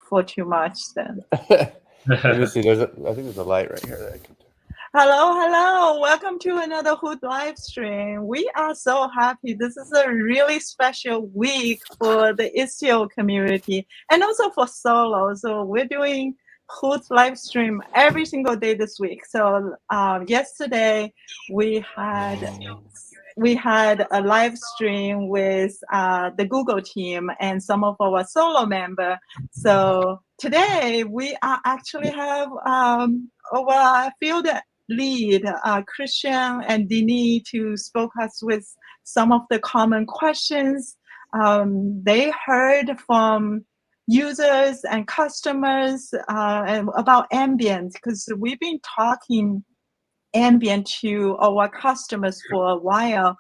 for too much then. Let me see. I think there's a light right here that I can turn. Hello. Welcome to another Hood live stream. We are so happy. This is a really special week for the Istio community and also for Solo. So we're doing Hood live stream every single day this week. So yesterday we had a live stream with the Google team and some of our Solo members. So today we actually have our field lead, Christian and Denis, to spoke us with some of the common questions they heard from users and customers and about Ambient, because we've been talking Ambient to our customers for a while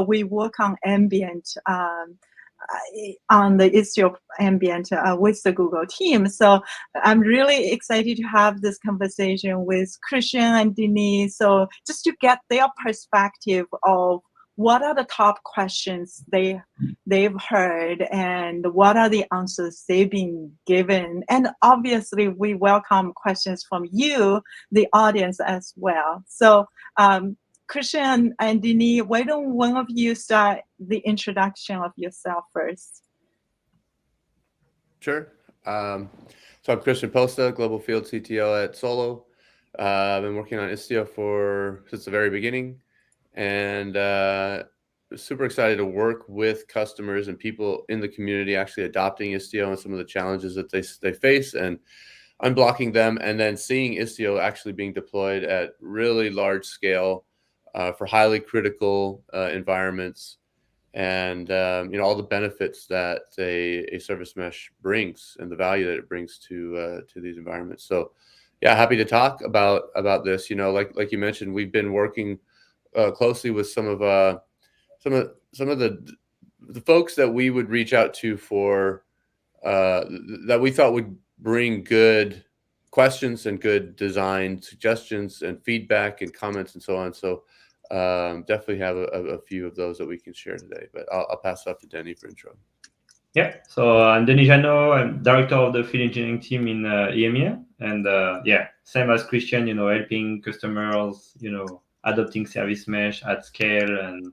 we work on Ambient on the Istio Ambient with the Google team. So I'm really excited to have this conversation with Christian and Denis. So just to get their perspective of what are the top questions they've heard and what are the answers they've been given. And obviously we welcome questions from you, the audience as well. So Christian and Denis, why don't one of you start the introduction of yourself first? Sure. So I'm Christian Posta, Global Field CTO at Solo. I've been working on Istio since the very beginning, and super excited to work with customers and people in the community actually adopting Istio and some of the challenges that they face and unblocking them, and then seeing Istio actually being deployed at really large scale for highly critical environments, and all the benefits that a service mesh brings and the value that it brings to these environments. So, yeah, happy to talk about this. Like you mentioned, we've been working closely with some of the folks that we would reach out to for that we thought would bring good questions and good design suggestions and feedback and comments and so on. So definitely have a few of those that we can share today, but I'll pass it off to Denis for intro. Yeah, so I'm Denis. I'm director of the field engineering team in EMEA, and same as Christian, helping customers, adopting service mesh at scale, and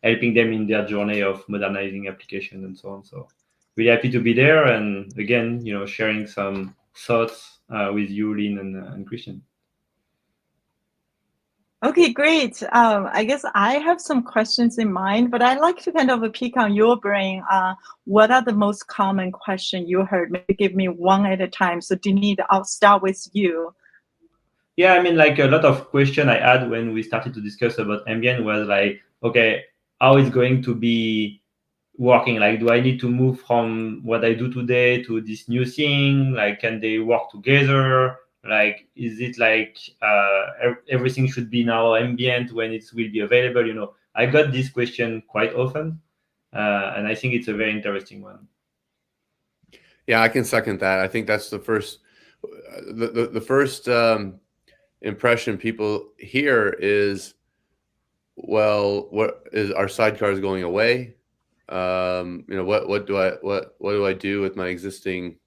helping them in their journey of modernizing applications and so on. So really happy to be there, and again, sharing some thoughts with you, Lin and Christian. Okay, great. I guess I have some questions in mind, but I'd like to kind of pick on your brain. What are the most common questions you heard? Maybe give me one at a time. So Denis, I'll start with you. Yeah, I mean, like a lot of questions I had when we started to discuss about Ambient was like, okay, how is going to be working? Like, do I need to move from what I do today to this new thing? Like, can they work together? Like, is it like everything should be now Ambient when it will be available? I got this question quite often, and I think it's a very interesting one. Yeah, I can second that. I think that's the first impression people hear is, well, what is our sidecars going away? What do I do with my existing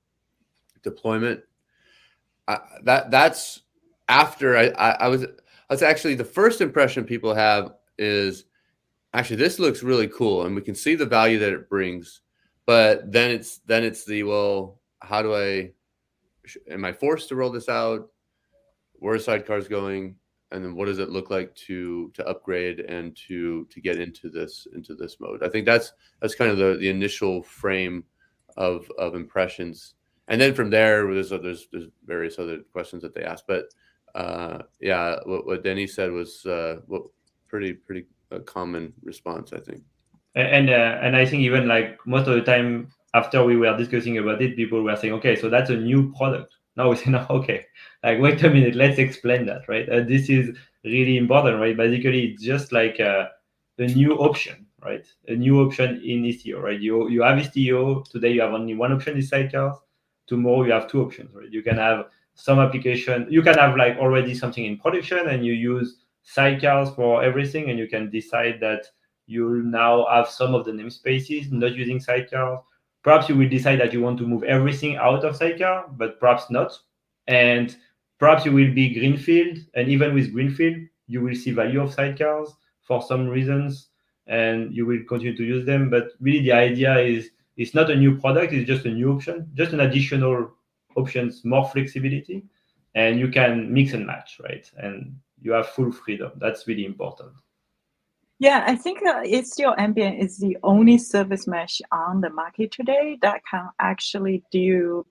deployment? That's after I was actually the first impression people have is actually this looks really cool and we can see the value that it brings, but then it's the, well, how do am I forced to roll this out? Where are sidecars going? And then what does it look like to upgrade and to get into this mode? I think that's kind of the initial frame of impressions. And then from there, there's various other questions that they ask. But what Denis said was pretty common response, I think. And I think even like most of the time after we were discussing about it, people were saying, okay, so that's a new product. Now we say, no, okay, like wait a minute, let's explain that, right? This is really important, right? Basically, it's just like a new option, right? A new option in Istio, right? You have Istio today. You have only one option is sidecars. Tomorrow you have two options, right? You can have some application. You can have like already something in production, and you use sidecars for everything, and you can decide that you'll now have some of the namespaces not using sidecars, perhaps you will decide that you want to move everything out of sidecar, but perhaps not. And perhaps you will be greenfield, and even with greenfield, you will see value of sidecars for some reasons, and you will continue to use them. But really, the idea is it's not a new product; it's just a new option, just an additional options, more flexibility, and you can mix and match, right? And you have full freedom. That's really important. Yeah, I think Istio Ambient is the only service mesh on the market today that can actually do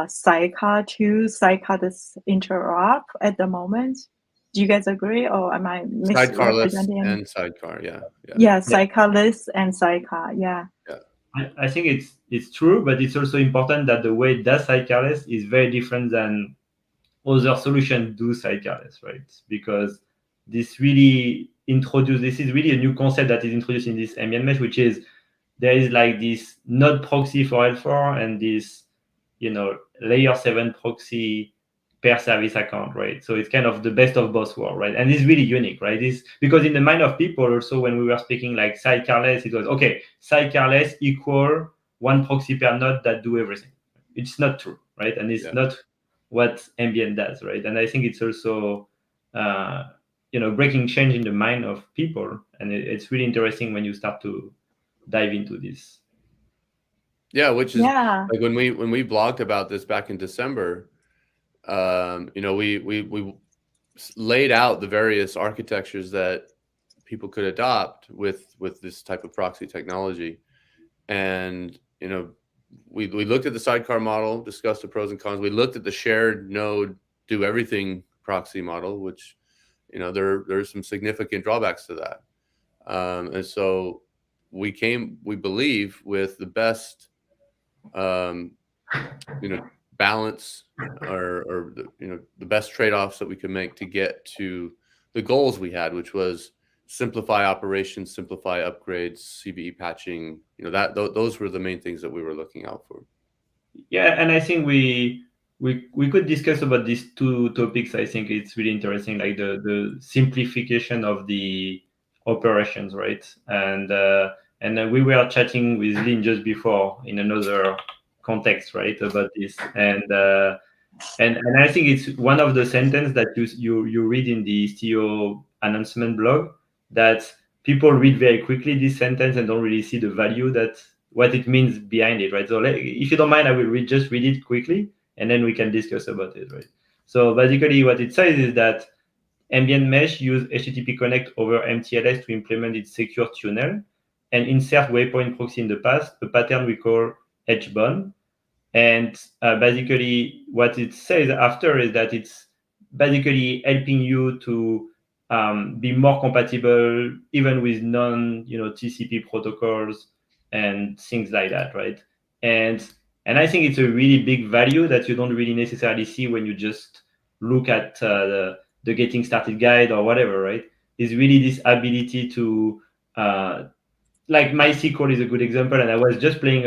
sidecar to sidecar this interop at the moment. Do you guys agree, or am I Sidecarless misrepresenting? and sidecar, yeah. Yeah, sidecarless and sidecar, yeah. I think it's true, but it's also important that the way it does sidecarless is very different than other solutions do sidecarless, right? Because this is really a new concept that is introduced in this ambient mesh, which is there is like this node proxy for L4 and this, layer 7 proxy per service account, right? So it's kind of the best of both worlds, right? And it's really unique, right? This because in the mind of people also when we were speaking like sidecarless, it was okay, sidecarless equal one proxy per node that do everything. It's not true, right? And it's not what ambient does, right? And I think it's also breaking change in the mind of people, and it's really interesting when you start to dive into this. Yeah, which is like when we blogged about this back in December, we laid out the various architectures that people could adopt with this type of proxy technology, and we looked at the sidecar model, discussed the pros and cons. We looked at the shared node do everything proxy model, which there's some significant drawbacks to that, and so we believe with the best balance or the best trade-offs that we could make to get to the goals we had, which was simplify operations, simplify upgrades, CVE patching. Those were the main things that we were looking out for. Yeah, and I think we could discuss about these two topics. I think it's really interesting, like the simplification of the operations, right? And then we were chatting with Lin just before in another context, right, about this. And I think it's one of the sentence that you read in the Istio announcement blog that people read very quickly this sentence and don't really see the value that what it means behind it, right? So if you don't mind, I will just read it quickly and then we can discuss about it, right? So basically what it says is that ambient mesh use HTTP connect over MTLS to implement its secure tunnel and insert waypoint proxy in the past, a pattern we call HBON. And basically what it says after is that it's basically helping you to be more compatible even with TCP protocols and things like that, right? And I think it's a really big value that you don't really necessarily see when you just look at the getting started guide or whatever, right? Is really this ability to like MySQL is a good example, and I was just playing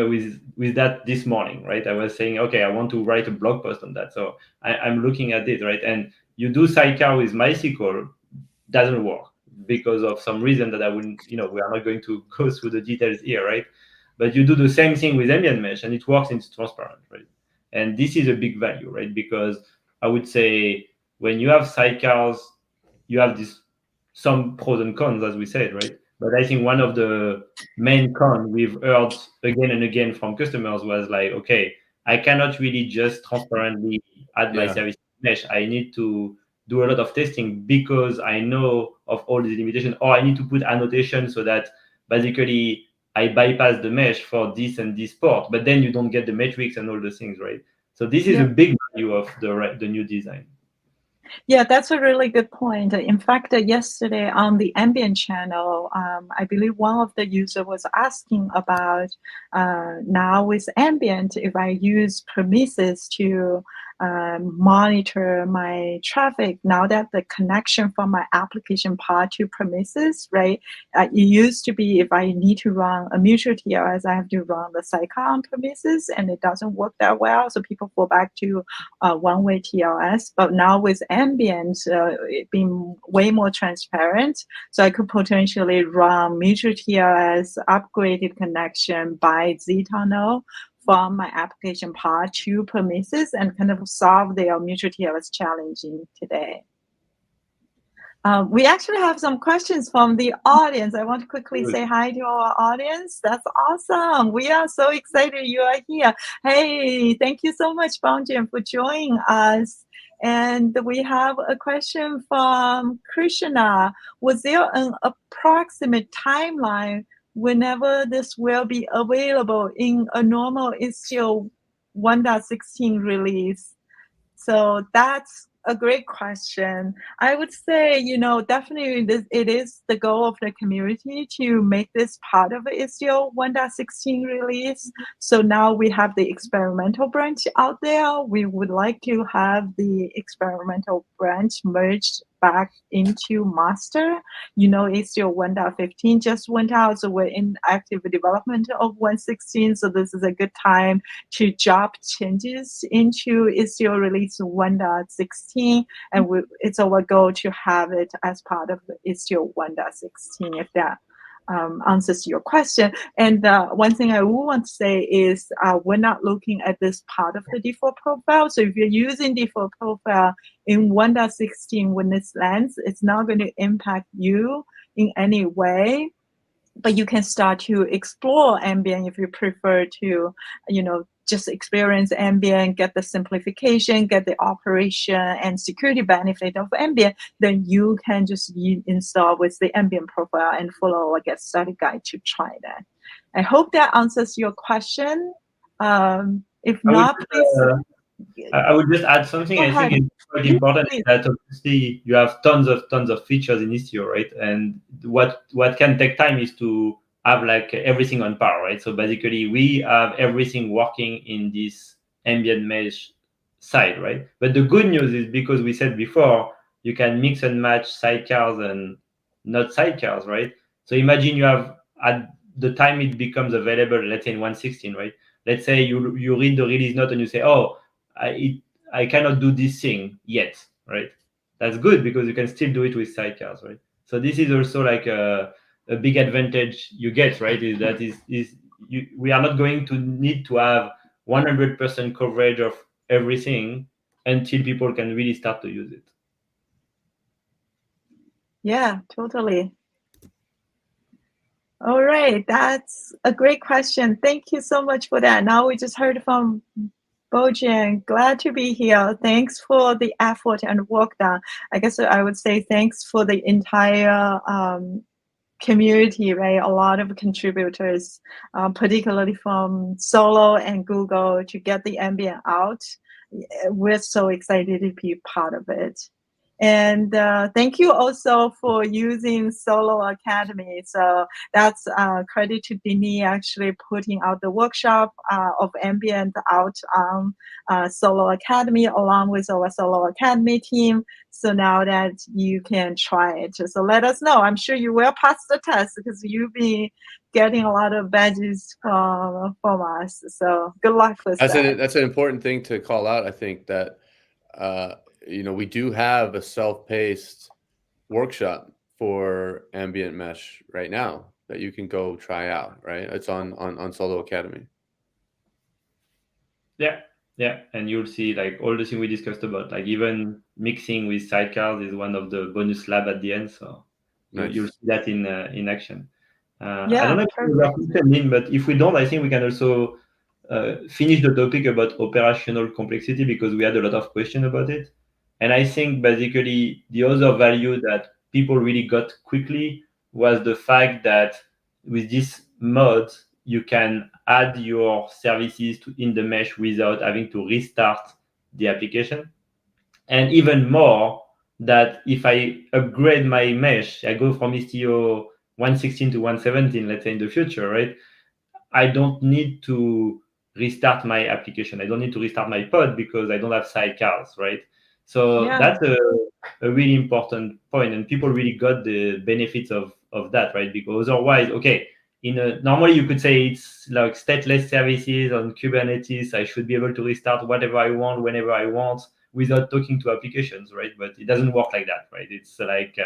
with that this morning, right? I was saying, okay, I want to write a blog post on that, so I'm looking at it, right? And you do sidecar with MySQL, doesn't work because of some reason that I wouldn't, we are not going to go through the details here, right? But you do the same thing with ambient mesh, and it works and it's transparent, right? And this is a big value, right? Because I would say when you have sidecars, you have some pros and cons, as we said, right? But I think one of the main cons we've heard again and again from customers was like, okay, I cannot really just transparently add my service mesh. I need to do a lot of testing because I know of all these limitations, or I need to put annotation so that basically I bypass the mesh for this and this port, but then you don't get the metrics and all the things, right? So this is a big value of the new design. Yeah, that's a really good point. In fact, yesterday on the Ambient channel, I believe one of the users was asking about now with Ambient, if I use promises to monitor my traffic now that the connection from my application pod to premises, right? It used to be if I need to run a mutual TLS, I have to run the sidecar on premises, and it doesn't work that well. So people fall back to one-way TLS. But now with Ambient, it being way more transparent, so I could potentially run mutual TLS upgraded connection by zTunnel from my application pod to premises and kind of solve their mutual TLS challenge today. We actually have some questions from the audience. I want to quickly say hi to our audience. That's awesome. We are so excited you are here. Hey, thank you so much, Bongjin, for joining us. And we have a question from Krishna. Was there an approximate timeline whenever this will be available in a normal Istio 1.16 release? So that's a great question. I would say, definitely it is the goal of the community to make this part of the Istio 1.16 release. So now we have the experimental branch out there. We would like to have the experimental branch merged back into master. Istio 1.15 just went out, so we're in active development of 1.16. So this is a good time to drop changes into Istio release 1.16, and it's our goal to have it as part of the Istio 1.16, if that answers your question. And one thing I will want to say is we're not looking at this part of the default profile. So if you're using default profile in 1.16 when this lands, it's not going to impact you in any way. But you can start to explore Ambient if you prefer to, just experience Ambient, get the simplification, get the operation and security benefit of Ambient. Then you can just install with the Ambient profile and follow a get started guide to try that. I hope that answers your question. If not, please. I would just add something. I think it's quite important that obviously you have tons of features in Istio, right? And what can take time is to have like everything on par, right? So basically we have everything working in this ambient mesh side, right? But the good news is, because we said before, you can mix and match sidecars and not sidecars, right? So imagine you have, at the time it becomes available, let's say in 1.16, right? Let's say you read the release note and you say, oh, I cannot do this thing yet, right? That's good, because you can still do it with sidecars, right? So this is also like a big advantage you get, right? Is that we are not going to need to have 100% coverage of everything until people can really start to use it. Yeah, totally. All right, that's a great question. Thank you so much for that. Now we just heard from Bojan, glad to be here. Thanks for the effort and work done. I guess I would say thanks for the entire community, right? A lot of contributors, particularly from Solo and Google, to get the Ambient out. We're so excited to be part of it. And thank you also for using Solo Academy. So that's credit to Denis actually putting out the workshop of Ambient out on Solo Academy along with our Solo Academy team. So now that you can try it. So let us know. I'm sure you will pass the test because you'll be getting a lot of badges from us. So good luck with that. That's an important thing to call out. I think that we do have a self-paced workshop for Ambient Mesh right now that you can go try out, right? It's on Solo Academy. Yeah, and you'll see like all the things we discussed about, like even mixing with sidecars is one of the bonus lab at the end. So you'll see that in action. I don't know if we have Denis in, but if we don't, I think we can also finish the topic about operational complexity, because we had a lot of questions about it. And I think basically the other value that people really got quickly was the fact that with this mod, you can add your services in the mesh without having to restart the application. And even more, that if I upgrade my mesh, I go from Istio 1.16 to 1.17, let's say in the future, right? I don't need to restart my application. I don't need to restart my pod because I don't have sidecars, right? So that's a really important point, and people really got the benefits of that, right? Because otherwise, okay, normally you could say it's like stateless services on Kubernetes. I should be able to restart whatever I want, whenever I want, without talking to applications, right? But it doesn't work like that, right? It's like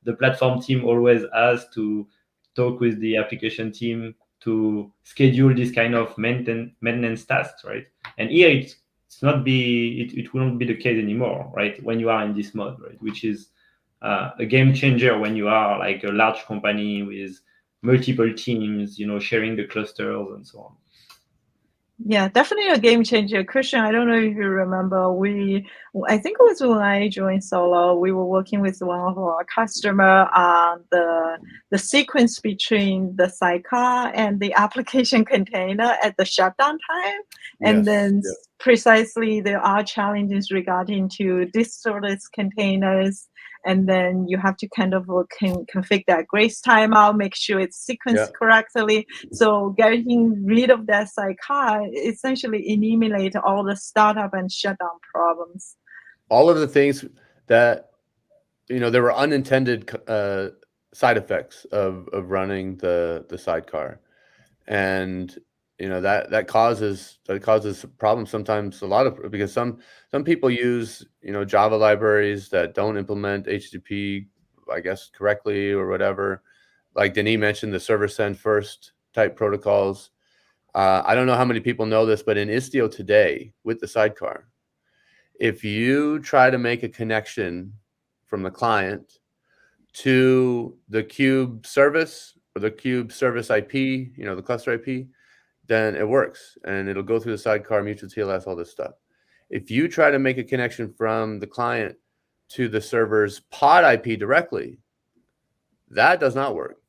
the platform team always has to talk with the application team to schedule this kind of maintenance tasks, right? And here it will not be the case anymore, right? When you are in this mode, right? Which is a game changer when you are like a large company with multiple teams, sharing the clusters and so on. Yeah, definitely a game changer. Christian, I don't know if you remember, I think it was when I joined Solo, we were working with one of our customer on the sequence between the sidecar and the application container at the shutdown time. And then precisely there are challenges regarding to disordered containers. And then you have to kind of configure that grace timeout, make sure it's sequenced correctly. So getting rid of that sidecar essentially eliminate all the startup and shutdown problems. All of the things that, there were unintended side effects of running the sidecar. And that causes problems sometimes, because some people use Java libraries that don't implement HTTP, I guess, correctly or whatever. Like Denis mentioned, the server send first type protocols. I don't know how many people know this, but in Istio today with the sidecar, if you try to make a connection from the client to the kube service or the kube service IP, the cluster IP, then it works and it'll go through the sidecar, mutual TLS, all this stuff. If you try to make a connection from the client to the server's pod IP directly, that does not work.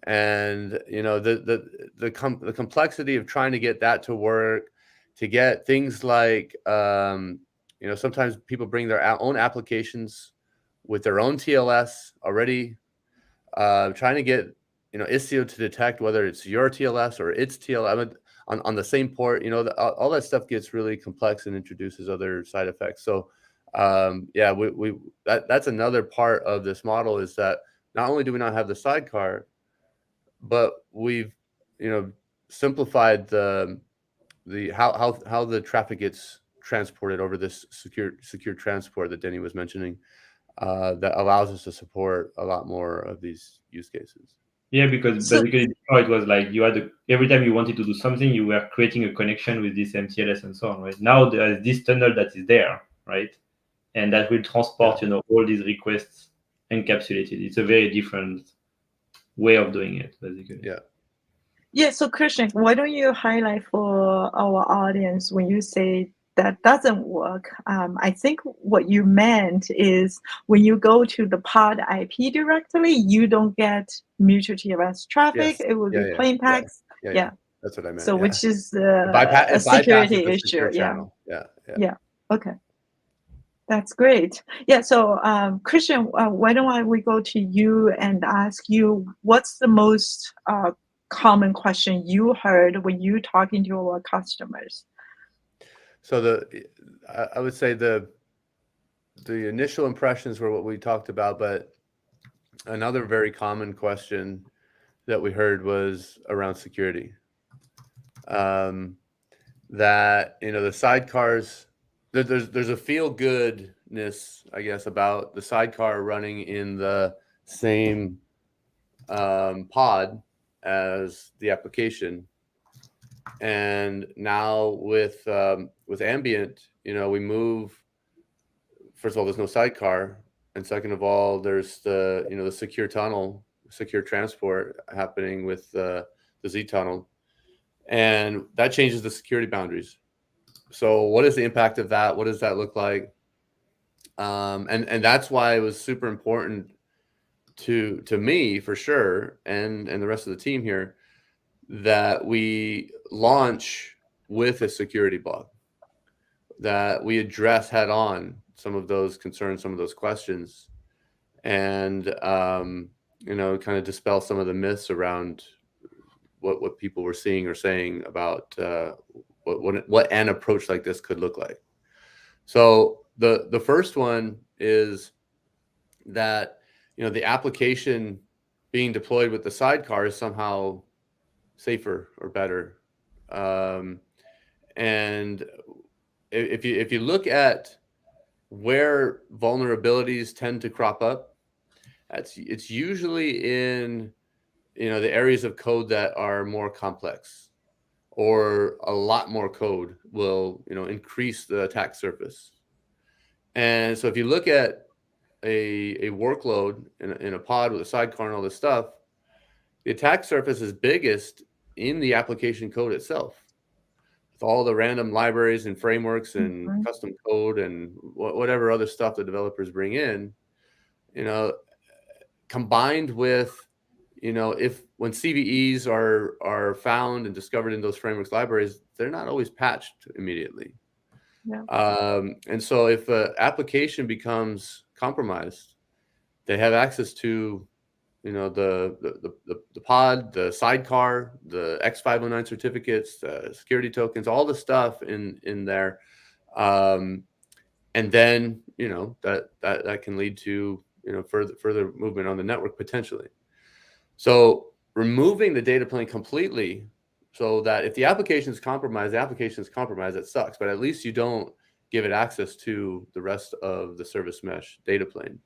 And the complexity of trying to get that to work, to get things like sometimes people bring their own applications with their own TLS already, trying to get Istio to detect whether it's your TLS or its TLS on the same port. All that stuff gets really complex and introduces other side effects. So that's another part of this model, is that not only do we not have the sidecar, but we've simplified the how the traffic gets transported over this secure transport that Denis was mentioning, that allows us to support a lot more of these use cases. Yeah, because basically before it was like you had every time you wanted to do something, you were creating a connection with this MTLS and so on, right? Now there's this tunnel that is there, right? And that will transport, all these requests encapsulated. It's a very different way of doing it, basically. Yeah. So Christian, why don't you highlight for our audience when you say that doesn't work? I think what you meant is when you go to the pod IP directly, you don't get mutual TLS traffic. It will be plain text. Yeah. That's what I meant. So which is a security issue. Yeah. Okay. That's great. Yeah. So Christian, why don't we go to you and ask you what's the most common question you heard when you talking to our customers? So I would say the initial impressions were what we talked about, but another very common question that we heard was around security. That the sidecars, there's a feel goodness, I guess, about the sidecar running in the same pod as the application. And now with Ambient, we move. First of all, there's no sidecar, and second of all, there's the the secure tunnel, secure transport happening with the Z tunnel, and that changes the security boundaries. So, what is the impact of that? What does that look like? And that's why it was super important to me, for sure, and the rest of the team here, that we launch with a security blog, that we address head on some of those concerns, some of those questions, and kind of dispel some of the myths around what people were seeing or saying about what an approach like this could look like. So the first one is that, you know, the application being deployed with the sidecar is somehow safer or better. And if you look at where vulnerabilities tend to crop up, it's usually in, you know, the areas of code that are more complex, or a lot more code will, you know, increase the attack surface. And so if you look at a workload in a pod with a sidecar and all this stuff, the attack surface is biggest in the application code itself, with all the random libraries and frameworks and custom code and whatever other stuff the developers bring in, you know, combined with, you know, if when CVEs are found and discovered in those frameworks libraries, they're not always patched immediately. Yeah. And so if an application becomes compromised, they have access to, you know, the pod, the sidecar, the X509 certificates, the security tokens, all the stuff in there. And then, you know, that can lead to, you know, further movement on the network potentially. So removing the data plane completely, so that if the application is compromised, that sucks, but at least you don't give it access to the rest of the service mesh data plane.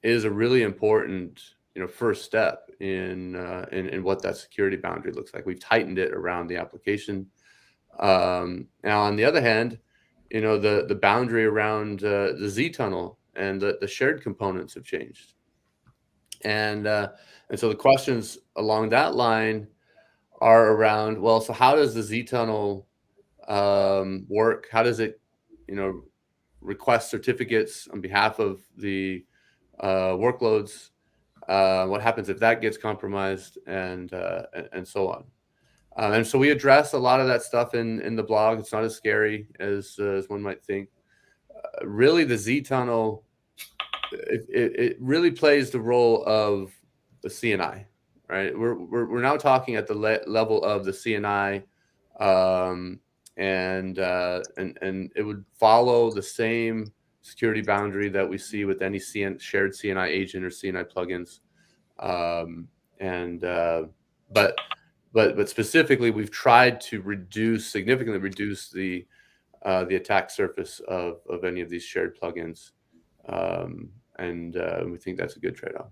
Is a really important, you know, first step in what that security boundary looks like. We've tightened it around the application. Now, on the other hand, you know, the boundary around the Z tunnel and the shared components have changed. And so the questions along that line are around, well, so how does the Z tunnel work? How does it, you know, request certificates on behalf of the workloads? What happens if that gets compromised, and so on? And so we address a lot of that stuff in the blog. It's not as scary as one might think. Really, the Z tunnel, it really plays the role of the CNI, right? We're now talking at the level of the CNI, and it would follow the same security boundary that we see with any shared CNI agent or CNI plugins. But specifically, we've tried to significantly reduce the attack surface of any of these shared plugins. And we think that's a good trade-off.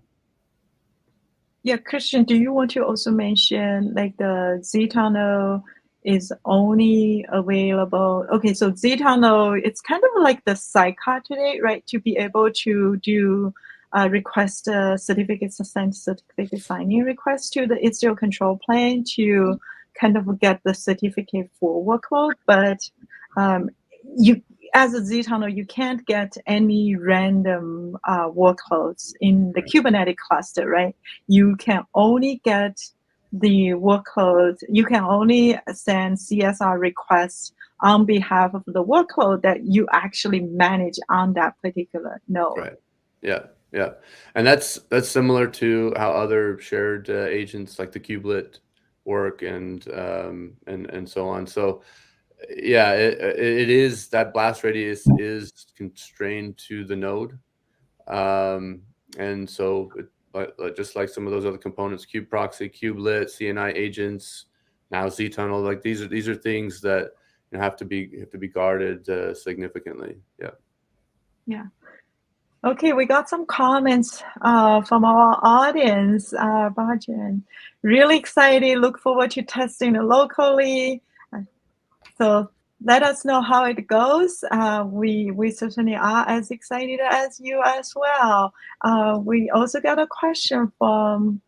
Yeah, Christian, do you want to also mention like the Z tunnel is only available? Okay, so Z tunnel, it's kind of like the sidecar today, right? To be able to do request certificates, send certificate signing requests to the Istio control plane to kind of get the certificate for workload, but you, as a Z tunnel, you can't get any random workloads in the Kubernetes cluster, right? You can only get the workload, you can only send CSR requests on behalf of the workload that you actually manage on that particular node. Right. Yeah. Yeah. And that's similar to how other shared agents like the kubelet work and so on. So yeah, it is, that blast radius is constrained to the node. And so just like some of those other components, kube proxy, kubelet, CNI agents, now Z tunnel, like these are things that, you know, have to be guarded significantly. Yeah. Yeah. Okay, we got some comments from our audience. Bajan, really excited. Look forward to testing it locally. So let us know how it goes. We certainly are as excited as you as well. We also got a question from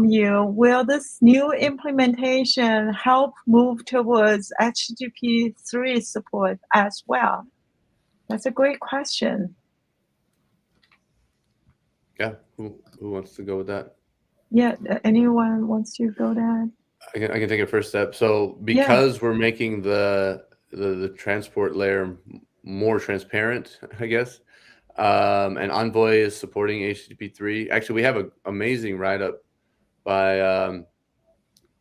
you. Will this new implementation help move towards HTTP 3 support as well? That's a great question. Yeah, who wants to go with that? Yeah, anyone wants to go that? I can take a first step. So because we're making the transport layer more transparent, I guess, and Envoy is supporting HTTP 3. Actually, we have an amazing write-up by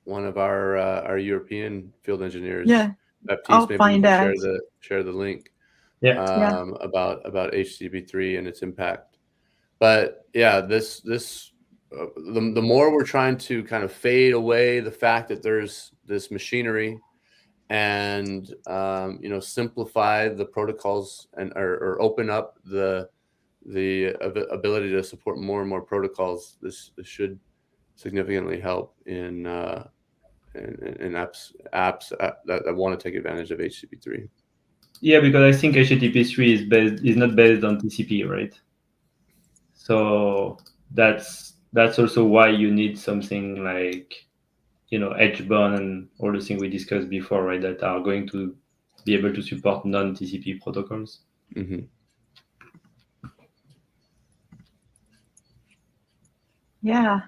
one of our European field engineers, Yeah, I'll Baptiste. Maybe you find can that. share the link Yeah. Yeah. about HTTP3 and its impact. But yeah, this the more we're trying to kind of fade away the fact that there's this machinery and simplify the protocols and or open up the ability to support more and more protocols. This should significantly help in apps that want to take advantage of HTTP3. Yeah, because I think HTTP3 is not based on TCP, right? So that's also why you need something like Edgeborn and all the things we discussed before, right? That are going to be able to support non-TCP protocols. Mm-hmm. Yeah.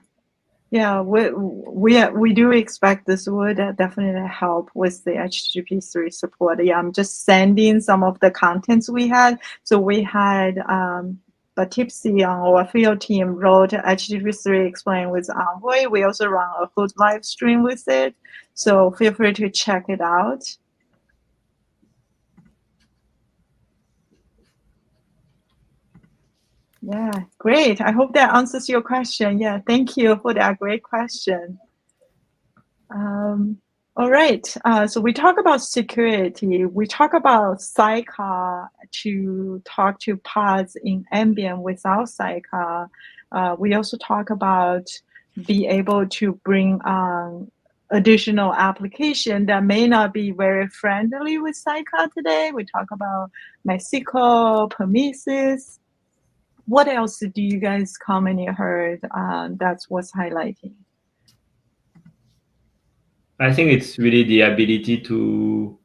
Yeah, we do expect this would definitely help with the HTTP3 support. Yeah, I'm just sending some of the contents we had. So we had Batipsy on our field team wrote HTTP3 explain with Envoy. We also run a whole live stream with it. So feel free to check it out. Yeah, great. I hope that answers your question. Yeah, thank you for that great question. All right. So we talk about security. We talk about sidecar to talk to pods in Ambient without sidecar. We also talk about be able to bring on additional application that may not be very friendly with sidecar today. We talk about MySQL, Prometheus. What else do you guys commonly heard that's what's highlighting? I think it's really the ability to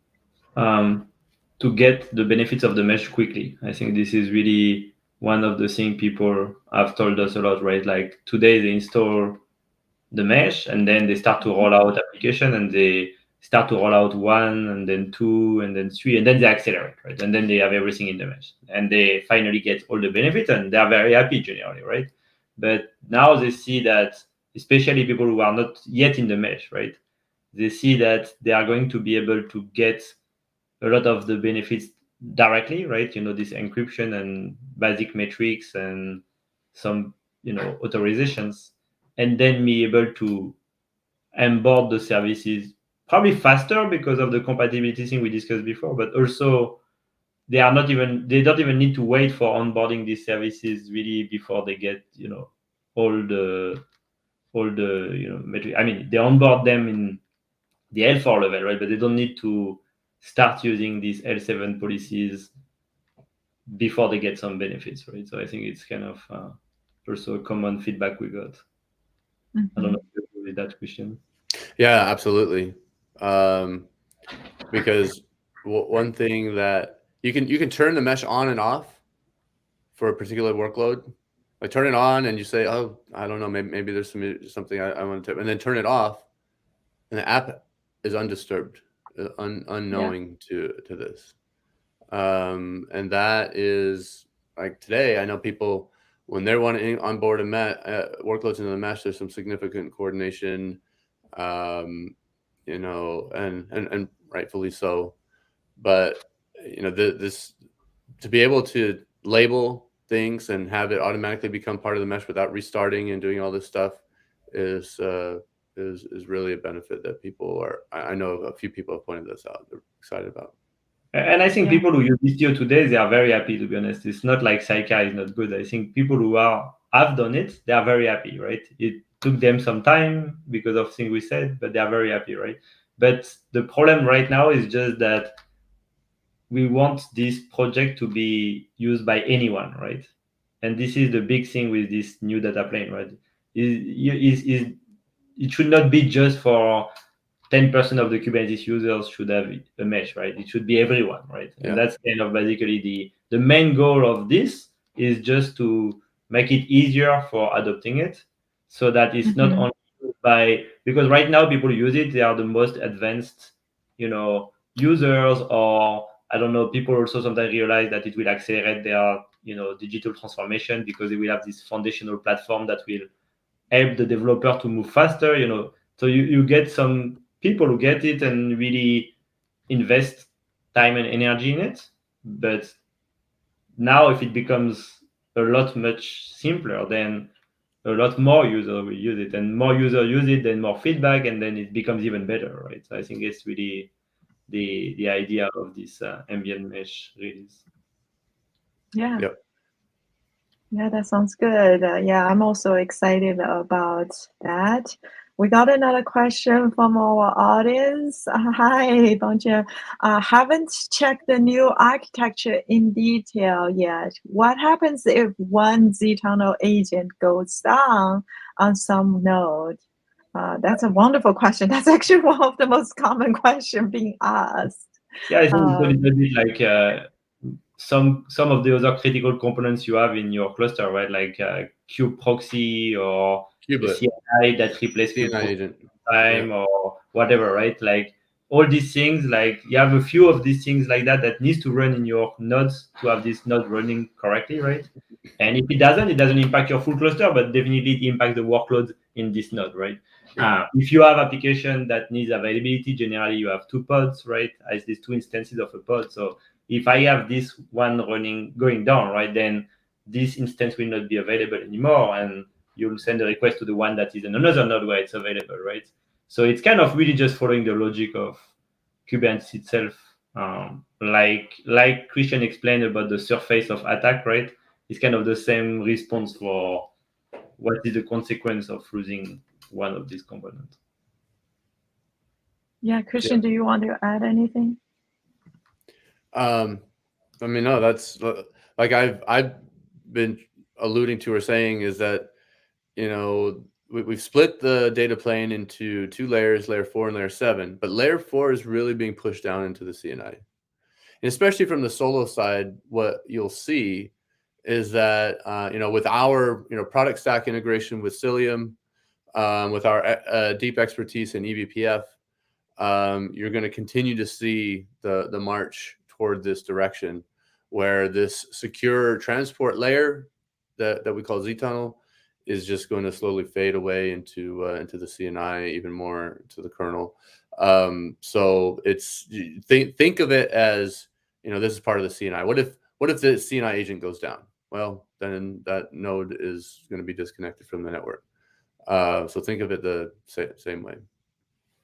get the benefits of the mesh quickly. I think this is really one of the things people have told us a lot, right? Like today they install the mesh and then they start to roll out application and they start to roll out one and then two and then three and then they accelerate, right? And then they have everything in the mesh and they finally get all the benefits and they are very happy generally, right? But now they see that, especially people who are not yet in the mesh, right? They see that they are going to be able to get a lot of the benefits directly, right? This encryption and basic metrics and some, authorizations, and then be able to onboard the services probably faster because of the compatibility thing we discussed before, but also they don't even need to wait for onboarding these services really before they get, all the metric. I mean, they onboard them in the L4 level, right? But they don't need to start using these L7 policies before they get some benefits, right? So I think it's kind of also a common feedback we got. I don't know if you agree with that, Christian. Yeah, absolutely. Because one thing that you can turn the mesh on and off for a particular workload. Like turn it on and you say, oh, I don't know, maybe there's something I want to type, and then turn it off, and the app is undisturbed, unknowing to this. And that is like today. I know people when they're wanting onboard workloads into the mesh. There's some significant coordination, and rightfully so. But this to be able to label things and have it automatically become part of the mesh without restarting and doing all this stuff is really a benefit that people are. I know a few people have pointed this out. They're excited about. And I think people who use Istio today, they are very happy, to be honest. It's not like Sidecar is not good. I think people who have done it, they are very happy, right? It took them some time because of things we said, but they are very happy, right? But the problem right now is just that we want this project to be used by anyone, right? And this is the big thing with this new data plane, right? It should not be just for 10% of the Kubernetes users should have a mesh, right? It should be everyone, right? Yeah. And that's kind of basically the main goal of this is just to make it easier for adopting it so that it's not only because right now people use it, they are the most advanced, users, or I don't know, people also sometimes realize that it will accelerate their, digital transformation because they will have this foundational platform that will help the developer to move faster, so you get some people who get it and really invest time and energy in it. But now if it becomes a lot much simpler, then a lot more users will use it, and more users use it, then more feedback, and then it becomes even better, right? So I think it's really the idea of this ambient mesh release. Yeah. Yep. Yeah, that sounds good. Yeah, I'm also excited about that. We got another question from our audience. Hi, Bonjour. Haven't checked the new architecture in detail yet. What happens if one Z-tunnel agent goes down on some node? That's a wonderful question. That's actually one of the most common questions being asked. Yeah, I think it's a little bit like some of the other critical components you have in your cluster, right? Like kube proxy or Kubelet. CNI that replace kube CNI proxy agent. time or whatever, right? Like all these things, like you have a few of these things like that needs to run in your nodes to have this node running correctly, right? And if it doesn't impact your full cluster, but definitely it impacts the workload in this node, right? If you have application that needs availability, generally you have two pods, right? As these two instances of a pod. So if I have this one going down, right, then this instance will not be available anymore, and you'll send a request to the one that is in another node where it's available, right? So it's kind of really just following the logic of Kubernetes itself. Like Christian explained about the surface of attack, right? It's kind of the same response for what is the consequence of losing one of these components. Yeah, Christian, do you want to add anything? I mean, no, that's like I've been alluding to or saying is that, we've split the data plane into two layers, layer 4 and layer 7, but layer 4 is really being pushed down into the CNI. And especially from the solo side, what you'll see is that, with our, product stack integration with Cilium, with our deep expertise in eBPF, you're going to continue to see the march toward this direction where this secure transport layer that we call Z-tunnel is just going to slowly fade away into the CNI, even more to the kernel. So it's think of it as, this is part of the CNI. What if the CNI agent goes down? Well, then that node is going to be disconnected from the network. So think of it the same way.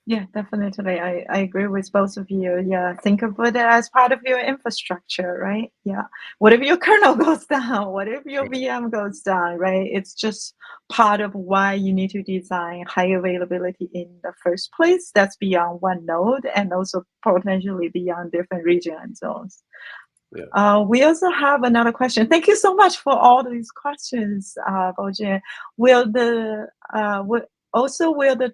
Yeah, definitely. I agree with both of you. Yeah, think of it as part of your infrastructure, right? Yeah. What if your kernel goes down? What if your VM goes down, right? It's just part of why you need to design high availability in the first place. That's beyond one node and also potentially beyond different region and zones. Yeah. We also have another question. Thank you so much for all these questions, Baojin. Will the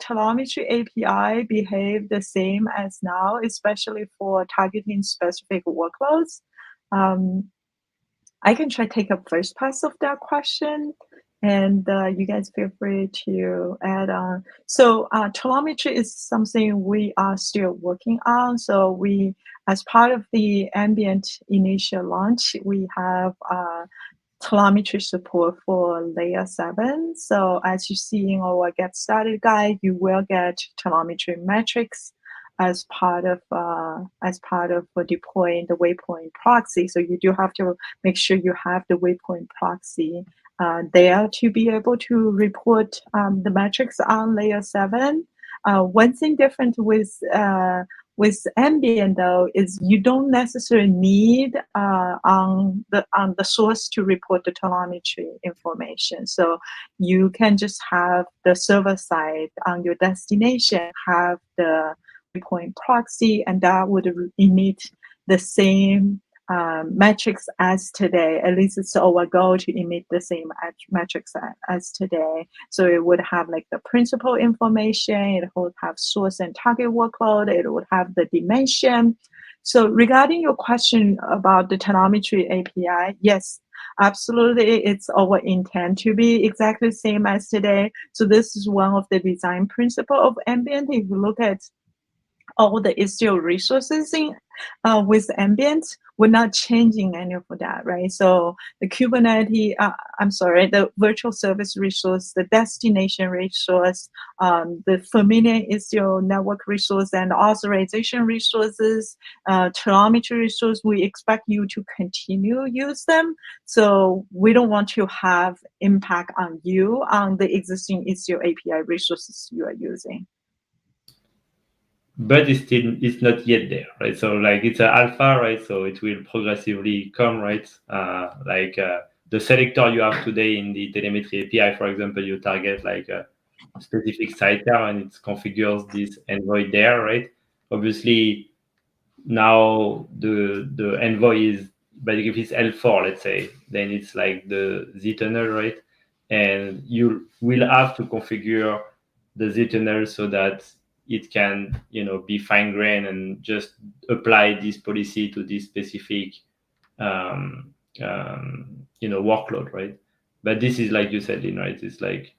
telemetry API behave the same as now, especially for targeting specific workloads? I can try to take up first pass of that question, and you guys feel free to add on. So telemetry is something we are still working on. So we, as part of the Ambient initial launch, we have telemetry support for layer 7. So as you see in our get started guide, you will get telemetry metrics as part of deploying the Waypoint proxy. So you do have to make sure you have the Waypoint proxy there to be able to report the metrics on layer 7. One thing different with Ambient though is you don't necessarily need on the source to report the telemetry information. So you can just have the server side on your destination have the Waypoint proxy, and that would emit the same metrics as today. At least it's our goal to emit the same metrics as today. So it would have like the principal information, it would have source and target workload, it would have the dimension. So regarding your question about the telemetry API, yes, absolutely, it's our intent to be exactly the same as today. So this is one of the design principle of Ambient. If you look at all the Istio resources in with Ambient, we're not changing any of that, right? So the Kubernetes, the virtual service resource, the destination resource, the familiar Istio network resource and authorization resources, telemetry resource, we expect you to continue use them. So we don't want to have impact on you on the existing Istio API resources you are using. But it's not yet there, right? So like it's an alpha, right? So it will progressively come, right? The selector you have today in the telemetry API, for example, you target like a specific sidecar and it configures this envoy there, right? Obviously, now the envoy is, but if it's L4, let's say, then it's like the Z tunnel, right? And you will have to configure the Z tunnel so that it can, be fine grained and just apply this policy to this specific, workload, right? But this is like you said, Lin, right? It's like,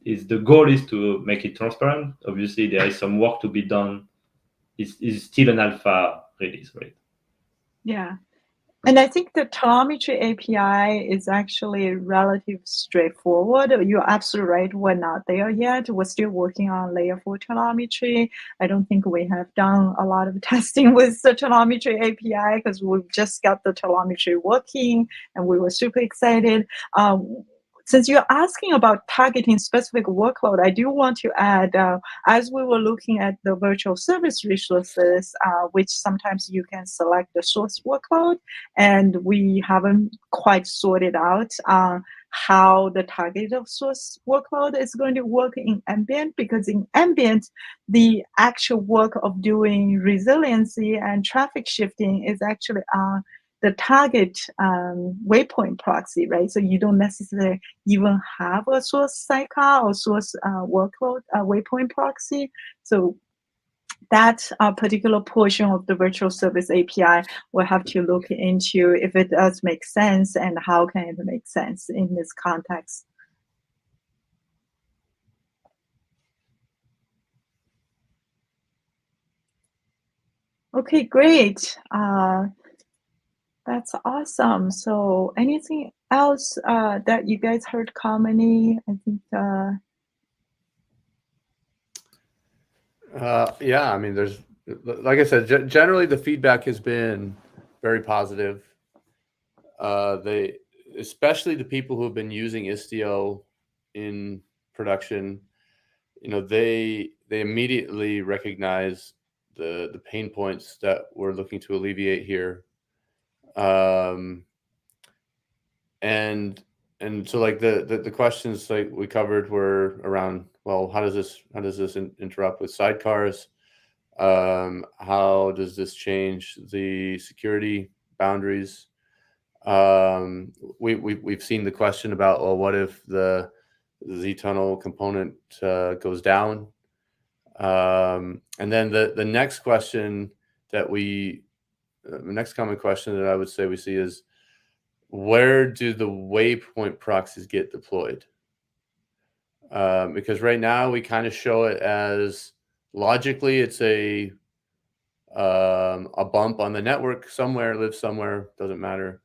the goal is to make it transparent. Obviously, there is some work to be done. It's still an alpha release, right? Yeah. And I think the telemetry API is actually relatively straightforward. You're absolutely right. We're not there yet. We're still working on layer 4 telemetry. I don't think we have done a lot of testing with the telemetry API because we've just got the telemetry working and we were super excited. Since you're asking about targeting specific workload, I do want to add, as we were looking at the virtual service resources, which sometimes you can select the source workload, and we haven't quite sorted out how the target of source workload is going to work in Ambient, because in Ambient, the actual work of doing resiliency and traffic shifting is actually the target waypoint proxy, right? So you don't necessarily even have a source sidecar or source workload waypoint proxy. So that particular portion of the virtual service API we'll have to look into if it does make sense and how can it make sense in this context. Okay, great. That's awesome. So anything else that you guys heard commonly? I think yeah, I mean, there's, like I said, generally the feedback has been very positive. Especially the people who have been using Istio in production, they immediately recognize the pain points that we're looking to alleviate here. And so like the questions like we covered were around, well, how does this interrupt with sidecars? How does this change the security boundaries? We've seen the question about, well, what if the Z tunnel component goes down? And then the next question that the next common question that I would say we see is, where do the Waypoint proxies get deployed? Because right now we kind of show it as logically it's a bump on the network somewhere, lives somewhere, doesn't matter.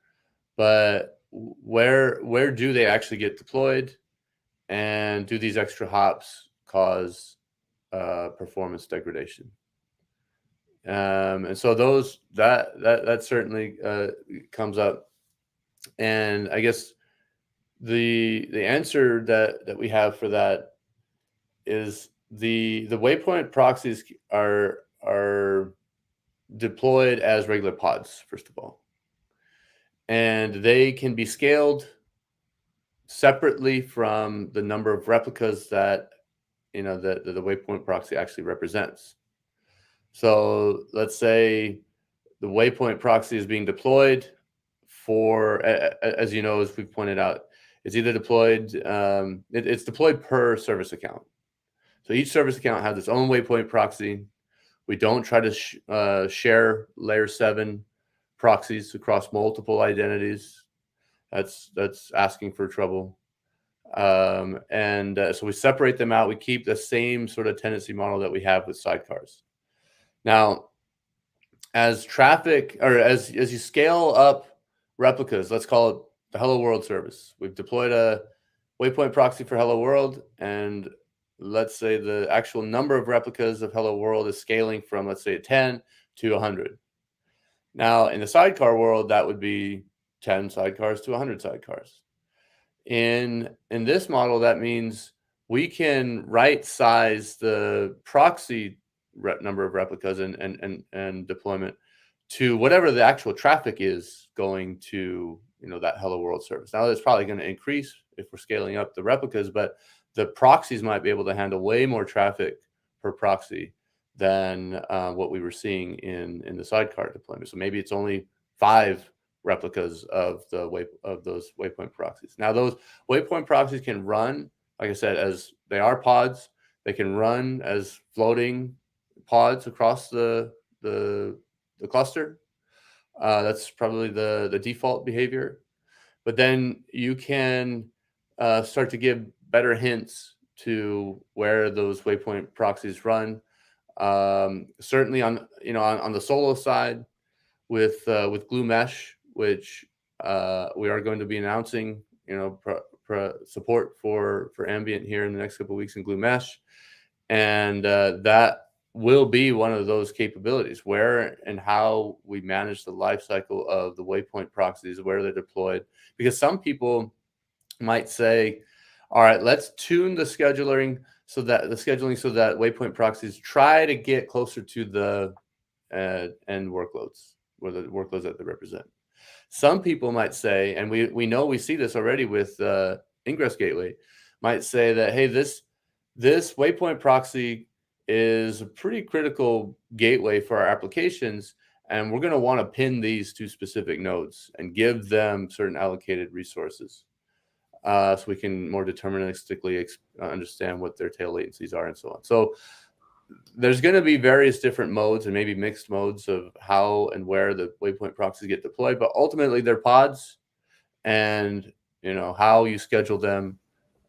But where do they actually get deployed, and do these extra hops cause performance degradation? And so that certainly comes up. And I guess the answer that we have for that is the Waypoint proxies are deployed as regular pods, first of all, and they can be scaled separately from the number of replicas that the Waypoint proxy actually represents. So let's say the Waypoint proxy is being deployed for, as you know, as we've pointed out, it's either deployed, it's deployed per service account. So each service account has its own Waypoint proxy. We don't try to share layer 7 proxies across multiple identities. That's asking for trouble. So we separate them out. We keep the same sort of tenancy model that we have with sidecars. Now, as traffic, or as you scale up replicas, let's call it the Hello World service. We've deployed a Waypoint proxy for Hello World, and let's say the actual number of replicas of Hello World is scaling from, let's say, 10 to 100. Now, in the sidecar world, that would be 10 sidecars to 100 sidecars. In this model, that means we can right size the proxy number of replicas and deployment to whatever the actual traffic is going to, that Hello World service. Now, it's probably going to increase if we're scaling up the replicas, but the proxies might be able to handle way more traffic per proxy than what we were seeing in the sidecar deployment. So maybe it's only 5 replicas of those Waypoint proxies. Now, those Waypoint proxies can run, like I said, as they are pods. They can run as floating pods across the cluster. That's probably the default behavior. But then you can start to give better hints to where those Waypoint proxies run. Certainly on the Solo side with Glue Mesh, which we are going to be announcing, support for Ambient here in the next couple of weeks in Glue Mesh, and that will be one of those capabilities, where and how we manage the lifecycle of the Waypoint proxies, where they're deployed. Because some people might say, all right, let's tune the scheduling so that Waypoint proxies try to get closer to the end workloads, or the workloads that they represent. Some people might say, and we know we see this already with Ingress Gateway, might say that, hey, this Waypoint proxy is a pretty critical gateway for our applications, and we're going to want to pin these to specific nodes and give them certain allocated resources, so we can more deterministically understand what their tail latencies are and so on. So there's going to be various different modes and maybe mixed modes of how and where the Waypoint proxies get deployed, but ultimately they're pods, and how you schedule them,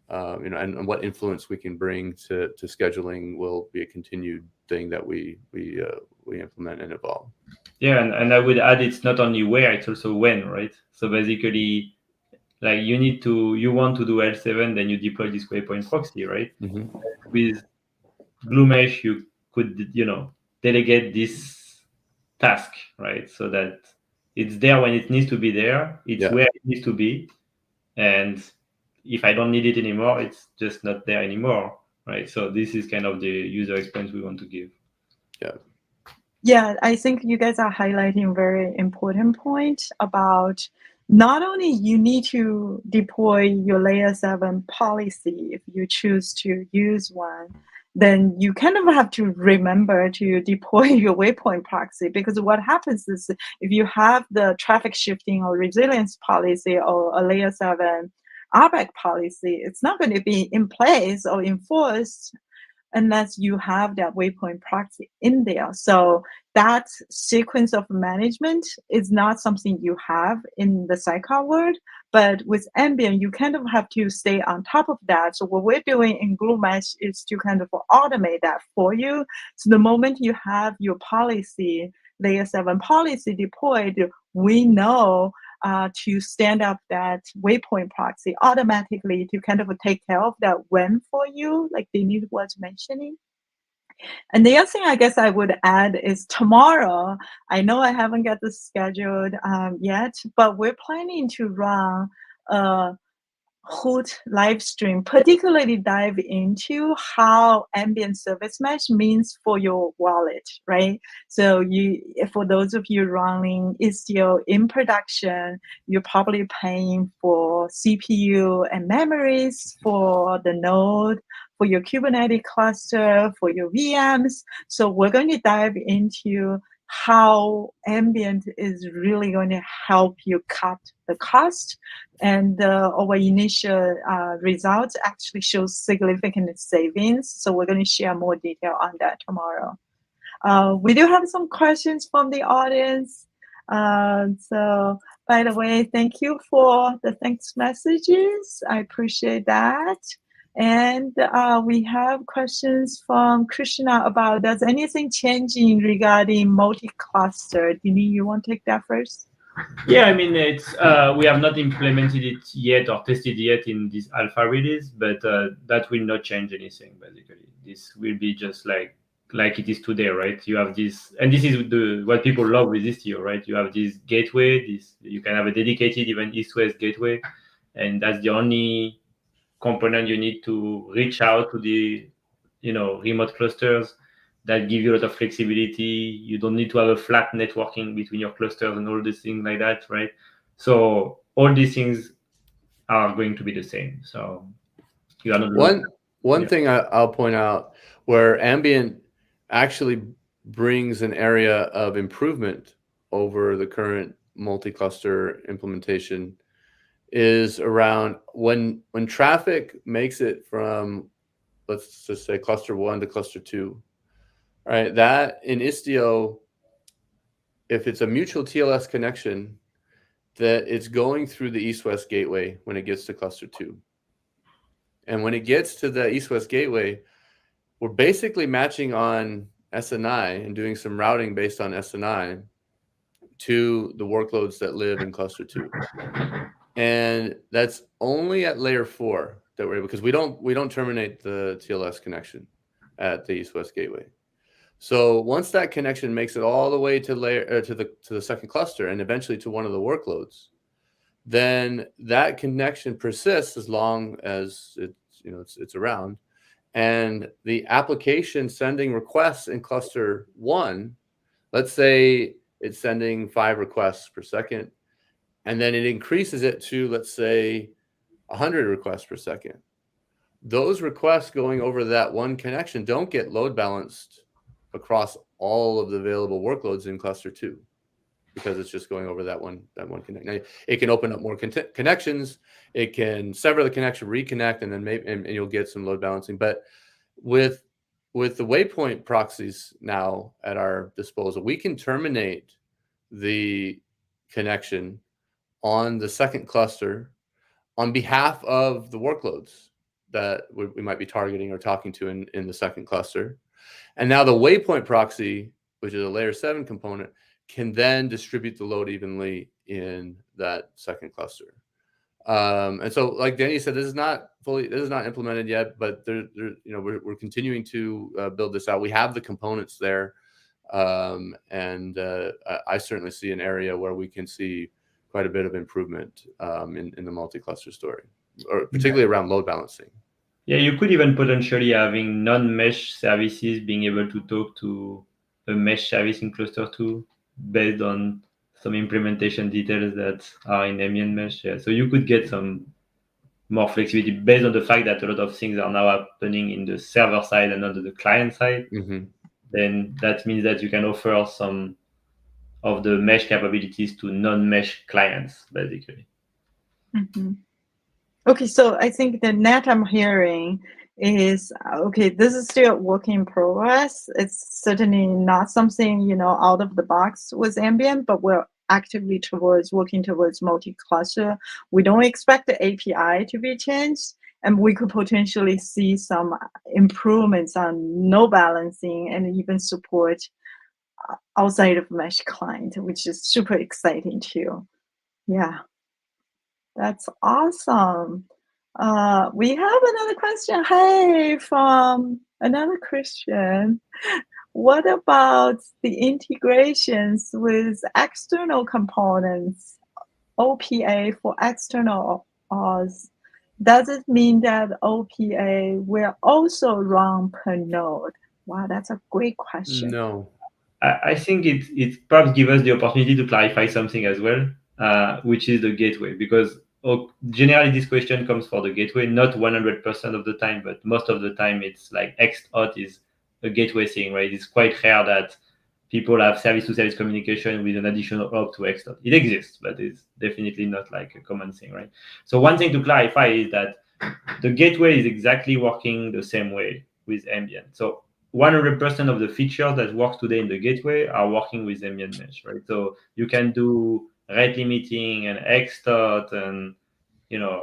and what influence we can bring to scheduling will be a continued thing that we implement and evolve. Yeah, and I would add, it's not only where, it's also when, right? So basically, like you want to do L7, then you deploy this Waypoint proxy, right? Mm-hmm. With Glue Mesh, you could delegate this task, right? So that it's there when it needs to be there, it's where it needs to be, and if I don't need it anymore, it's just not there anymore, right? So this is kind of the user experience we want to give. Yeah, I think you guys are highlighting a very important point about not only you need to deploy your layer 7 policy if you choose to use one, then you kind of have to remember to deploy your Waypoint proxy, because what happens is if you have the traffic shifting or resilience policy or a layer 7 RBAC policy, it's not going to be in place or enforced unless you have that Waypoint proxy in there. So that sequence of management is not something you have in the sidecar world, but with Ambient, you kind of have to stay on top of that. So what we're doing in Glue Mesh is to kind of automate that for you. So the moment you have your policy, layer 7 policy deployed, we know to stand up that Waypoint proxy automatically to kind of take care of that when for you, like Denis was mentioning. And the other thing I guess I would add is tomorrow, I know I haven't got this scheduled yet, but we're planning to run a Hoot live stream, particularly dive into how ambient service mesh means for your wallet, right? So for those of you running Istio in production, you're probably paying for CPU and memories for the node, for your Kubernetes cluster, for your VMs. So we're going to dive into how ambient is really going to help you cut the cost, and our initial results actually show significant savings. So we're going to share more detail on that tomorrow. We do have some questions from the audience. So by the way, thank you for the thanks messages. I appreciate that. And we have questions from Krishna about, does anything changing regarding multi-cluster? Denis, you want to take that first? Yeah, I mean, it's we have not implemented it yet or tested yet in this alpha release, but that will not change anything. Basically, this will be just like it is today, right? You have this, and this is what people love with Istio, right? You have this gateway. This you can have a dedicated even east-west gateway, and that's the only component you need to reach out to the remote clusters that give you a lot of flexibility. You don't need to have a flat networking between your clusters and all these things like that, right? So all these things are going to be the same. So you are not One thing I'll point out where Ambient actually brings an area of improvement over the current multi-cluster implementation is around when traffic makes it from, let's just say, cluster 1 to cluster 2, right? That in Istio, if it's a mutual TLS connection, that it's going through the east-west gateway when it gets to cluster 2. And when it gets to the east-west gateway, we're basically matching on SNI and doing some routing based on SNI to the workloads that live in cluster 2. And that's only at layer 4 that we're able, because we don't terminate the TLS connection at the east-west gateway. So once that connection makes it all the way to the second cluster and eventually to one of the workloads, then that connection persists as long as it's around. And the application sending requests in cluster 1, let's say it's sending 5 requests per second, and then it increases it to, let's say, 100 requests per second. Those requests going over that one connection don't get load balanced across all of the available workloads in cluster 2, because it's just going over that one connection. Now, it can open up more connections. It can sever the connection, reconnect, and then and you'll get some load balancing. But with the Waypoint proxies now at our disposal, we can terminate the connection on the second cluster on behalf of the workloads that we might be targeting or talking to in the second cluster. And now the Waypoint proxy, which is a layer 7 component, can then distribute the load evenly in that second cluster. And so, like Danny said, this is not implemented yet, but we're continuing to build this out. We have the components there, and I certainly see an area where we can see quite a bit of improvement in the multi-cluster story, or particularly around load balancing. Yeah, you could even potentially having non-mesh services being able to talk to a mesh service in cluster 2 based on some implementation details that are in ambient mesh. Yeah. So you could get some more flexibility based on the fact that a lot of things are now happening in the server side and not the client side. Mm-hmm. Then that means that you can offer some of the mesh capabilities to non-mesh clients, basically. Mm-hmm. Okay, so I think the net I'm hearing is, okay, this is still work in progress. It's certainly not something, out of the box with Ambient, but we're actively working towards multi-cluster. We don't expect the API to be changed, and we could potentially see some improvements on no balancing and even support outside of mesh client, which is super exciting too. Yeah. That's awesome. We have another question. Hey, from another Christian. What about the integrations with external components, OPA for external OS? Does it mean that OPA will also run per node? Wow, that's a great question. No. I think it perhaps gives us the opportunity to clarify something as well, which is the gateway, because generally this question comes for the gateway, not 100% of the time, but most of the time it's like XOT is a gateway thing, right? It's quite rare that people have service-to-service communication with an additional hop to XOT. It exists, but it's definitely not like a common thing, right? So one thing to clarify is that the gateway is exactly working the same way with Ambient. So 100% of the features that work today in the gateway are working with ambient mesh, right? So you can do rate limiting and XDOT and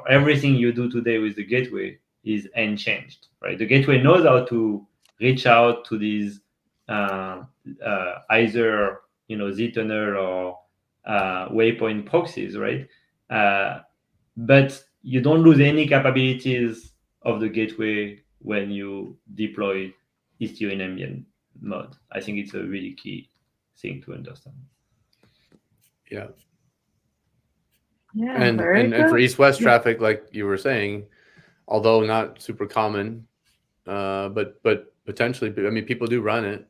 everything you do today with the gateway is unchanged, right? The gateway knows how to reach out to these either zTunnel or Waypoint proxies, right? But you don't lose any capabilities of the gateway when you deploy Istio in ambient mode. I think it's a really key thing to understand. Yeah. Yeah, And very and for good. east-west Yeah. traffic, like you were saying, although not super common, but potentially, I mean, people do run it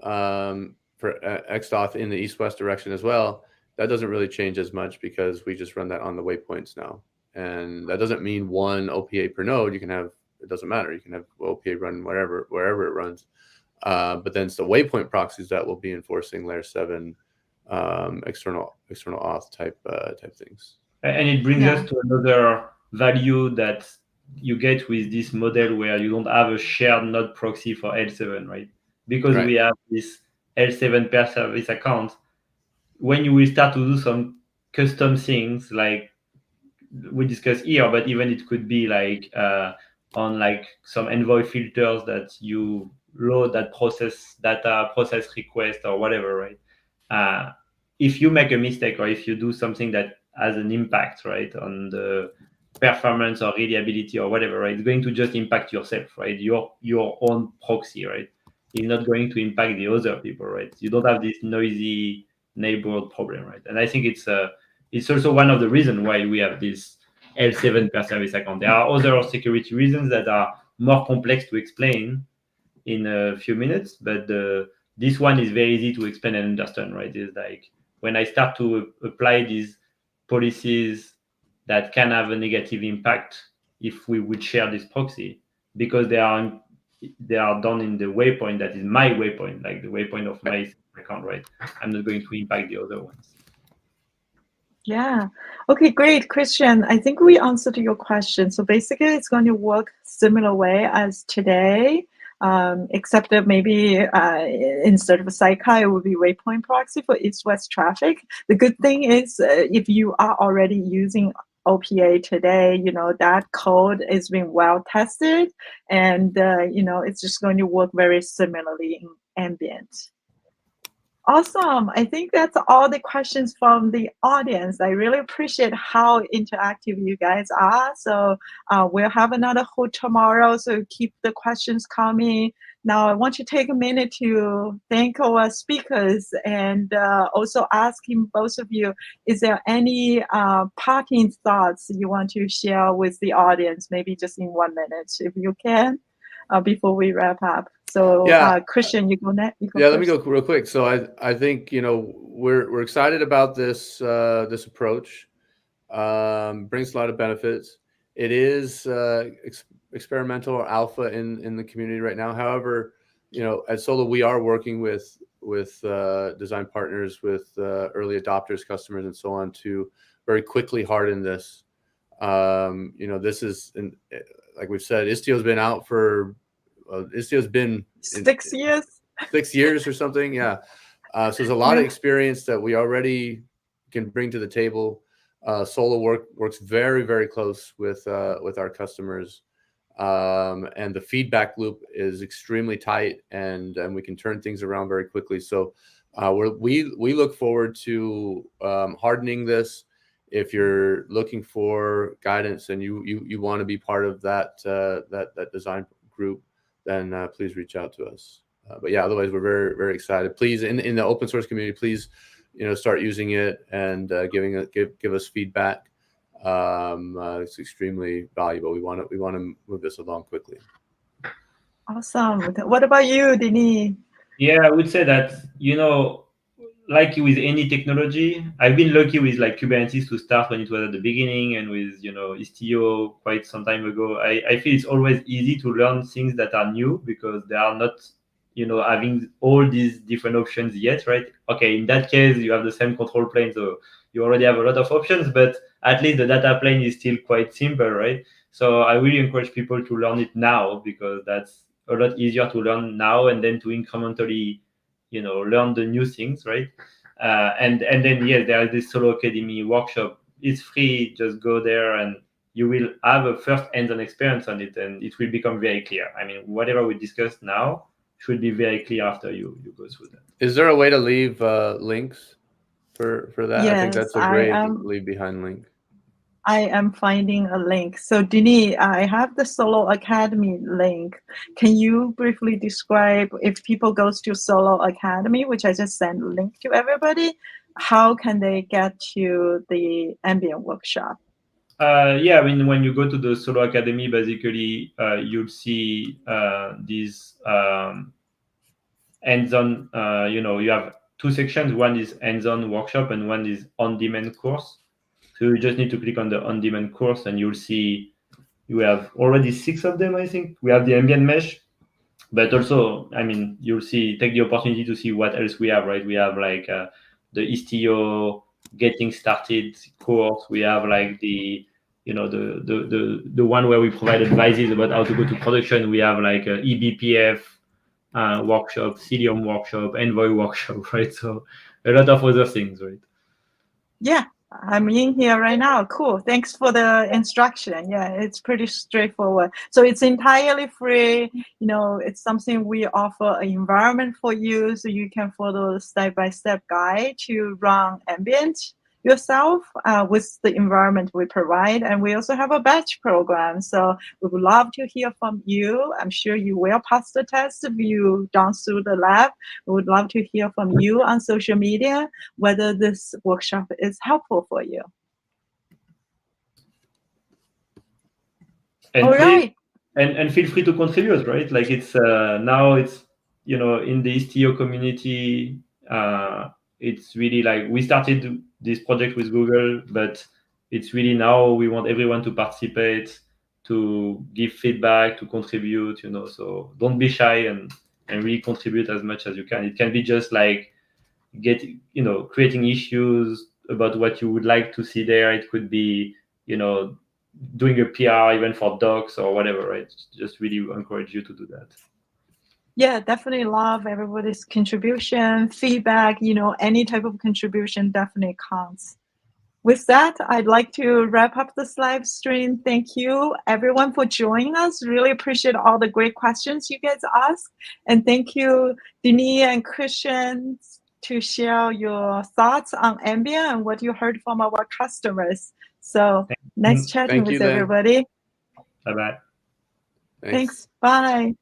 for XDOT in the east-west direction as well. That doesn't really change as much because we just run that on the waypoints now, and that doesn't mean one OPA per node. You can have, it doesn't matter. You can have OPA run wherever it runs, but then it's the waypoint proxies that will be enforcing layer 7 external auth type things. And it brings Yeah. us to another value that you get with this model where you don't have a shared node proxy for L7, right? Because Right. we have this L7 per service account. When you will start to do some custom things like we discussed here, but even it could be like on like some envoy filters that you load that process data, process request or whatever, right? If you make a mistake or if you do something that has an impact, right, on the performance or reliability or whatever, right, it's going to just impact yourself, right? Your own proxy, right? It's not going to impact the other people, right? You don't have this noisy neighborhood problem, right? And I think it's also one of the reasons why we have this L7 per service account. There are other security reasons that are more complex to explain in a few minutes, but this one is very easy to explain and understand, right? It's like when I start to apply these policies that can have a negative impact if we would share this proxy, because they are done in the waypoint that is my waypoint, like the waypoint of my account, right? I'm not going to impact the other ones. Yeah. Okay, great, Christian. I think we answered your question. So basically, it's going to work similar way as today, except that maybe instead of a sidecar, it would be waypoint proxy for east-west traffic. The good thing is, if you are already using OPA today, that code is being well tested, and it's just going to work very similarly in ambient. Awesome. I think that's all the questions from the audience. I really appreciate how interactive you guys are. So we'll have another hoot tomorrow. So keep the questions coming. Now, I want to take a minute to thank our speakers and also asking both of you, is there any parting thoughts you want to share with the audience? Maybe just in 1 minute, if you can, before we wrap up. So Yeah. Christian, you go next. Yeah, let me go real quick. So I think we're excited about this this approach. Brings a lot of benefits. It is experimental or alpha in the community right now. However, at Solo we are working with design partners, with early adopters, customers, and so on to very quickly harden this. This is like we've said, Istio's been out for Istio's been 6 years. 6 years or something. Yeah. So there's a lot of experience that we already can bring to the table. Solo works very, very close with our customers, and the feedback loop is extremely tight, and we can turn things around very quickly. So we look forward to hardening this. If you're looking for guidance and you want to be part of that design group, then please reach out to us. But yeah, otherwise we're very, very excited. Please, in the open source community, please, start using it and give us feedback. It's extremely valuable. We want to move this along quickly. Awesome. What about you, Denis? Yeah, I would say that, like with any technology, I've been lucky with like Kubernetes to start when it was at the beginning, and with Istio quite some time ago. I feel it's always easy to learn things that are new because they are not having all these different options yet, right? Okay, in that case you have the same control plane, so you already have a lot of options, but at least the data plane is still quite simple, right? So I really encourage people to learn it now, because that's a lot easier to learn now and then to incrementally learn the new things, right? And then yes, there is this Solo Academy workshop. It's free, just go there and you will have a first hands-on experience on it, and it will become very clear. I mean, whatever we discussed now should be very clear after you go through that. Is there a way to leave links for that? Yes, I think that's a great leave behind link. I am finding a link. So Denis, I have the Solo Academy link. Can you briefly describe, if people goes to Solo Academy, which I just sent a link to everybody, how can they get to the ambient workshop? Yeah, I mean, when you go to the Solo Academy, basically, you'll see these hands-on, you have two sections. One is hands-on workshop and one is on-demand course. So you just need to click on the on-demand course and you'll see you have already 6 of them, I think. We have the ambient mesh, but also, I mean, you'll see, take the opportunity to see what else we have, right? We have like the Istio getting started course. We have like the one where we provide advices about how to go to production. We have like a eBPF workshop, Cilium workshop, Envoy workshop, right? So a lot of other things, right? Yeah, I'm in here right now. Cool. Thanks for the instruction. Yeah, it's pretty straightforward. So it's entirely free. It's something we offer an environment for you, so you can follow the step-by-step guide to run ambient yourself with the environment we provide. And we also have a batch program. So we would love to hear from you. I'm sure you will pass the test if you done through the lab. We would love to hear from you on social media whether this workshop is helpful for you. And all please, right. And feel free to contribute, right? Like it's now it's in the Istio community, it's really like we started this project with Google, but it's really now we want everyone to participate, to give feedback, to contribute, so don't be shy and really contribute as much as you can. It can be just like creating issues about what you would like to see there. It could be, doing a PR even for docs or whatever, right? Just really encourage you to do that. Yeah, definitely love everybody's contribution, feedback, any type of contribution definitely counts. With that, I'd like to wrap up this live stream. Thank you, everyone, for joining us. Really appreciate all the great questions you guys asked. And thank you, Denis and Christian, to share your thoughts on ambient and what you heard from our customers. So nice chatting with everybody. Bye-bye. Thanks. Bye.